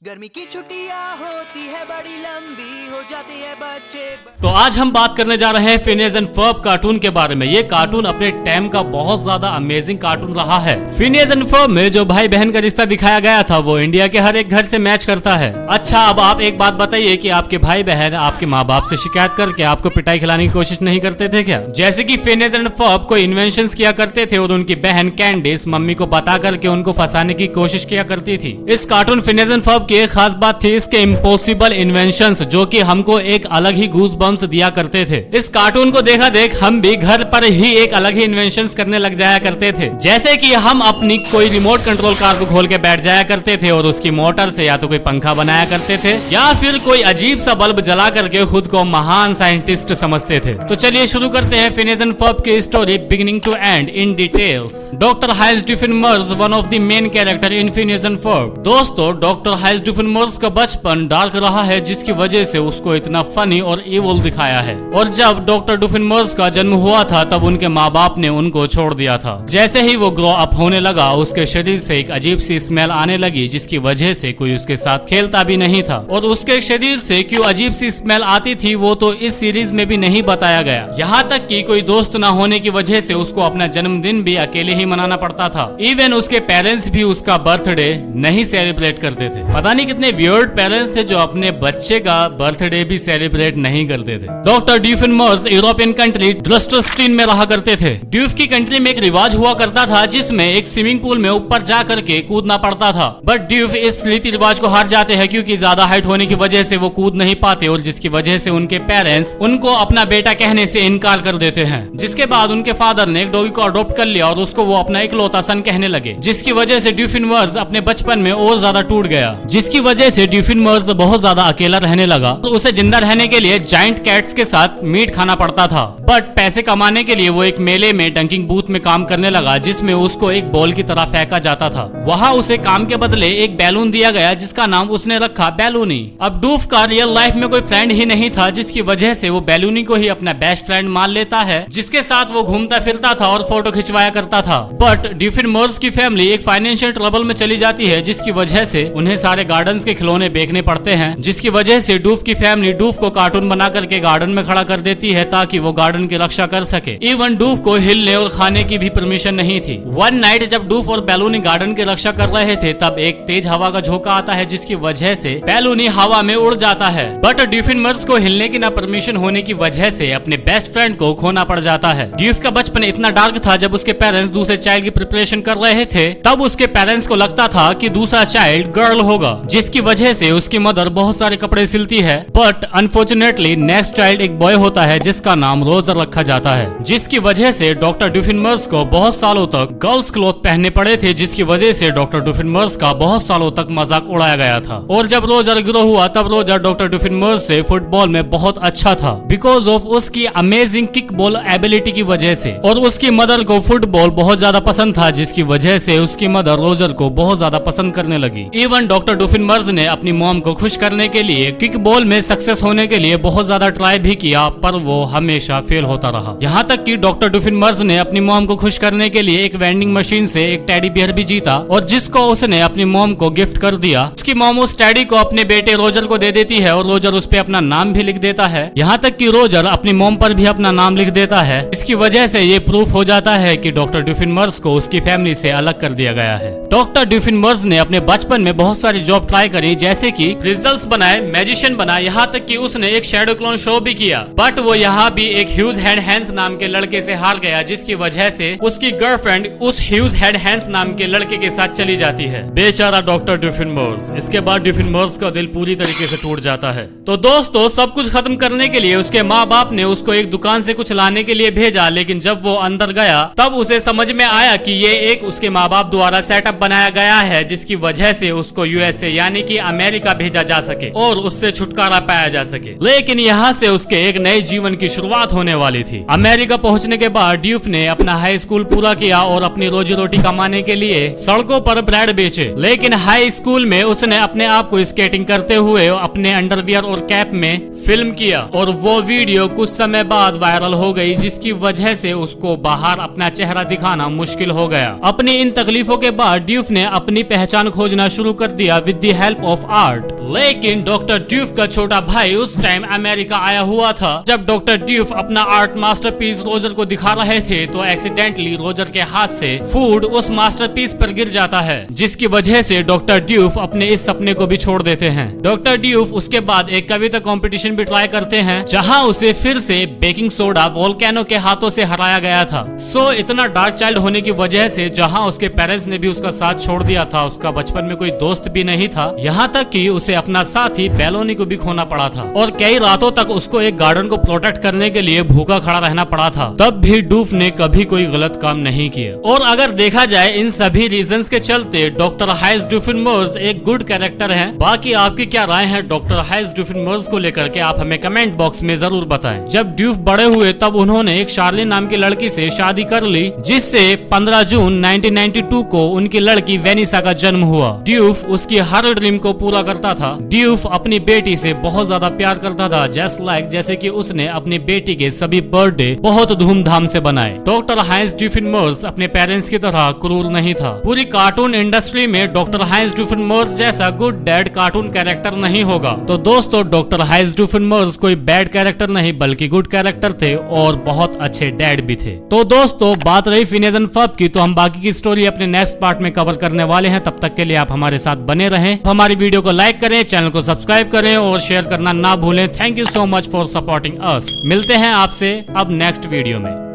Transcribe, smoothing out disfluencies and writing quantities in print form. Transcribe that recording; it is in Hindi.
गर्मी की छुट्टियां होती है बड़ी लंबी, हो जाते हैं बच्चे। तो आज हम बात करने जा रहे हैं फिनियस एंड फर्ब कार्टून के बारे में। ये कार्टून अपने टाइम का बहुत ज्यादा अमेजिंग कार्टून रहा है। फिनियस एंड फर्ब में जो भाई बहन का रिश्ता दिखाया गया था वो इंडिया के हर एक घर से मैच करता है। अच्छा, अब आप एक बात बताइए कि आपके भाई बहन आपके माँ बाप से शिकायत करके आपको पिटाई खिलाने की कोशिश नहीं करते थे क्या? जैसे कि फिनियस एंड फर्ब को इन्वेंशन किया करते थे और उनकी बहन कैंडिस मम्मी को बता करके उनको फंसाने की कोशिश किया करती थी। इस कार्टून फिनियस एंड फर्ब की एक खास बात थी इसके इम्पॉसिबल इन्वेंशंस, जो कि हमको एक अलग ही गूज बम्स दिया करते थे। इस कार्टून को देखा देख हम भी घर पर ही एक अलग ही इन्वेंशंस करने लग जाया करते थे। जैसे कि हम अपनी कोई रिमोट कंट्रोल कार को खोल के बैठ जाया करते थे और उसकी मोटर से या तो कोई पंखा बनाया करते थे या फिर कोई अजीब सा बल्ब जला करके खुद को महान साइंटिस्ट समझते थे। तो चलिए शुरू करते हैं फिनियस एंड फर्ब की story beginning to end in details. Doctor Heinz Doofenshmirtz one of the main character in Phineas and Ferb. दोस्तों, डॉक्टर हाइस डुफिनमर्स का बचपन डार्क रहा है, जिसकी वजह से उसको इतना फनी और इवल दिखाया है। और जब डॉक्टर डुफिनमर्स का जन्म हुआ था तब उनके माँ बाप ने उनको छोड़ दिया था। जैसे ही वो ग्रो अप होने लगा उसके शरीर से एक अजीब सी स्मेल आने लगी, जिसकी वजह से कोई उसके साथ खेलता भी नहीं था। और उसके शरीर से क्यों अजीब सी स्मेल आती थी वो तो इस सीरीज में भी नहीं बताया गया। यहाँ तक कि कोई दोस्त न होने की वजह से उसको अपना जन्मदिन भी अकेले ही मनाना पड़ता था। इवन उसके पेरेंट्स भी उसका बर्थडे नहीं सेलिब्रेट करते थे। पता नहीं कितने वियर्ड पेरेंट्स थे जो अपने बच्चे का बर्थडे भी सेलिब्रेट नहीं करते थे। डॉक्टर ड्यूफिनमर्स यूरोपियन कंट्री ड्रस्टरस्टीन में रहा करते थे। ड्यूफ की कंट्री में एक रिवाज हुआ करता था जिसमें एक स्विमिंग पूल में ऊपर जा करके कूदना पड़ता था। बट ड्यूफ इस रीति रिवाज को हार जाते हैं क्योंकि ज्यादा हाइट होने की वजह से वो कूद नहीं पाते और जिसकी वजह से उनके पेरेंट्स उनको अपना बेटा कहने से इनकार कर देते हैं। जिसके बाद उनके फादर ने एक डॉगी को अडॉप्ट कर लिया और उसको वो अपना इकलौता सन कहने लगे, जिसकी वजह से ड्यूफिनमर्स अपने बचपन में और ज्यादा टूट गया। जिसकी वजह से ड्यूफिनमर्स बहुत ज्यादा अकेला रहने लगा तो उसे जिंदा रहने के लिए जाइंट कैट्स के साथ मीट खाना पड़ता था। बट पैसे कमाने के लिए वो एक मेले में डंकिंग बूथ में काम करने लगा, जिसमें उसको एक बॉल की तरह फेंका जाता था। वहाँ उसे काम के बदले एक बैलून दिया गया जिसका नाम उसने रखा बैलूनी। अब डूफ का रियल लाइफ में कोई फ्रेंड ही नहीं था, जिसकी वजह से वो बैलूनी को ही अपना बेस्ट फ्रेंड मान लेता है, जिसके साथ वो घूमता फिरता था और फोटो खिंचवाया करता था। बट ड्यूफिनमर्स की फैमिली एक फाइनेंशियल ट्रबल में चली जाती है, जिसकी वजह से उन्हें सारे गार्डन्स के खिलौने बेचने पड़ते हैं, जिसकी वजह से डूफ की फैमिली डूफ को कार्टून बना करके गार्डन में खड़ा कर देती है ताकि वो गार्डन की रक्षा कर सके। इवन डूफ को हिलने और खाने की भी परमिशन नहीं थी। वन नाइट जब डूफ और बैलूनी गार्डन की रक्षा कर रहे थे तब एक तेज हवा का झोंका आता है, जिसकी वजह से बैलूनी हवा में उड़ जाता है। बट ड्यूफिनमर्स को हिलने की ना परमिशन होने की वजह से अपने बेस्ट फ्रेंड को खोना पड़ जाता है। ड्यूफ का बचपन इतना डार्क था, जब उसके पेरेंट्स दूसरे चाइल्ड की प्रिपरेशन कर रहे थे तब उसके पेरेंट्स को लगता था कि दूसरा चाइल्ड गर्ल होगा, जिसकी वजह से उसकी मदर बहुत सारे कपड़े सिलती है। बट अनफॉर्चुनेटली नेक्स्ट चाइल्ड एक बॉय होता है जिसका नाम रोजर रखा जाता है, जिसकी वजह से डॉक्टर ड्यूफिनमर्स को बहुत सालों तक गर्ल्स क्लॉथ पहनने पड़े थे, जिसकी वजह से डॉक्टर ड्यूफिनमर्स का बहुत सालों तक मजाक उड़ाया गया था। और जब रोजर ग्रो हुआ तब रोजर डॉक्टर ड्यूफिनमर्स से फुटबॉल में बहुत अच्छा था बिकॉज ऑफ उसकी अमेजिंग किक बॉल एबिलिटी की वजह से। और उसकी मदर को फुटबॉल बहुत ज्यादा पसंद था, जिसकी वजह से उसकी मदर रोजर को बहुत ज्यादा पसंद करने लगी। इवन डॉक्टर ड्यूफिनमर्स ने अपनी मॉम को खुश करने के लिए किक बॉल में सक्सेस होने के लिए बहुत ज्यादा ट्राई भी किया, पर वो हमेशा फेल होता रहा। यहाँ तक कि डॉक्टर ड्यूफिनमर्स ने अपनी मॉम को खुश करने के लिए एक वेंडिंग मशीन से एक टेडी बियर भी जीता और जिसको उसने अपनी मॉम को गिफ्ट कर दिया। उसकी मॉम उस टेडी को अपने बेटे रोजर को दे देती है और रोजर उस पे अपना नाम भी लिख देता है। यहाँ तक कि रोजर अपनी मॉम पर भी अपना नाम लिख देता है। इसकी वजह से ये प्रूफ हो जाता है कि डॉक्टर ड्यूफिनमर्स को उसकी फैमिली से अलग कर दिया गया है। डॉक्टर ड्यूफिनमर्स ने अपने बचपन में बहुत सारी जॉब ट्राई करी, जैसे कि रिजल्ट्स बनाए, मैजिशियन बना, यहाँ तक कि उसने एक शैडो क्लोन शो भी किया। बट वो यहाँ भी एक ह्यूज हेड हैंस नाम के लड़के से हार गया, जिसकी वजह से उसकी गर्लफ्रेंड उस ह्यूज हेड हैंस नाम के लड़के के साथ चली जाती है। बेचारा डॉक्टर ड्यूफिनमर्स। इसके बाद ड्यूफिनमर्स का दिल पूरी तरीके से टूट जाता है। तो दोस्तों, सब कुछ खत्म करने के लिए उसके माँ बाप ने उसको एक दुकान से कुछ लाने के लिए भेजा, लेकिन जब वो अंदर गया तब उसे समझ में आया कि ये एक उसके माँ बाप द्वारा सेटअप बनाया गया है, जिसकी वजह से उसको यूएसए यानी कि अमेरिका भेजा जा सके और उससे छुटकारा पाया जा सके। लेकिन यहाँ से उसके एक नए जीवन की शुरुआत होने वाली थी। अमेरिका पहुंचने के बाद ड्यूफ ने अपना हाई स्कूल पूरा किया और अपनी रोजी रोटी कमाने के लिए सड़कों पर ब्रेड बेचे। लेकिन हाई स्कूल में उसने अपने आप को स्केटिंग करते हुए अपने अंडरवियर और कैप में फिल्म किया और वो वीडियो कुछ समय बाद वायरल हो गई, जिसकी वजह से उसको बाहर अपना चेहरा दिखाना मुश्किल हो गया। अपनी इन तकलीफों के बाद ड्यूफ ने अपनी पहचान खोजना शुरू कर दिया with the help of art. लेकिन डॉक्टर ड्यूफ का छोटा भाई उस टाइम अमेरिका आया हुआ था। जब डॉक्टर ड्यूफ अपना आर्ट मास्टरपीस रोजर को दिखा रहे थे तो एक्सीडेंटली रोजर के हाथ से फूड उस मास्टरपीस पर गिर जाता है, जिसकी वजह से डॉक्टर ड्यूफ अपने इस सपने को भी छोड़ देते हैं। डॉक्टर ड्यूफ उसके बाद एक कविता कंपटीशन भी ट्राई करते हैं, जहां उसे फिर से बेकिंग सोडा वोल्केनो के हाथों से हराया गया था। सो इतना डार्क चाइल्ड होने की वजह से जहां उसके पेरेंट्स ने भी उसका साथ छोड़ दिया था, उसका बचपन में कोई दोस्त भी नहीं था, यहाँ तक कि उसे अपना साथी बेलोनी को भी खोना पड़ा था और कई रातों तक उसको एक गार्डन को प्रोटेक्ट करने के लिए भूखा खड़ा रहना पड़ा था। तब भी ड्यूफ ने कभी कोई गलत काम नहीं किया। और अगर देखा जाए इन सभी रीजंस के चलते डॉक्टर हाइस ड्यूफेनमर्स एक गुड कैरेक्टर है। बाकी आपकी क्या राय है डॉक्टर हाइस ड्यूफेनमर्स को लेकर के आप हमें कमेंट बॉक्स में जरूर बताएं। जब ड्यूफ बड़े हुए तब उन्होंने एक शार्लिन नाम की लड़की से शादी कर ली, जिससे 15 जून 1992 को उनकी लड़की वेनिसा का जन्म हुआ। ड्यूफ उसकी हर ड्रीम को पूरा करता था। ड्यूफ अपनी बेटी से बहुत ज्यादा प्यार करता था, जैसे कि उसने अपनी बेटी के सभी बर्थडे बहुत धूमधाम से बनाए। डॉक्टर हाइस ड्यूफेनमर्स अपने पेरेंट्स की तरह क्रूर नहीं था। पूरी कार्टून इंडस्ट्री में डॉक्टर हाइस ड्यूफेनमर्स जैसा गुड डैड कार्टून कैरेक्टर नहीं होगा। तो दोस्तों डॉक्टर हाइस ड्यूफेनमर्स कोई बैड कैरेक्टर नहीं बल्कि गुड कैरेक्टर थे और बहुत अच्छे डैड भी थे। तो दोस्तों बात रही फिनियस एंड फर्ब की, तो हम बाकी की स्टोरी अपने नेक्स्ट पार्ट में कवर करने वाले हैं। तब तक के लिए आप हमारे साथ बने रहें। हमारी वीडियो को लाइक करें, चैनल को सब्सक्राइब करें और शेयर करना ना भूलें। Thank you so much for supporting us. मिलते हैं आपसे अब नेक्स्ट वीडियो में।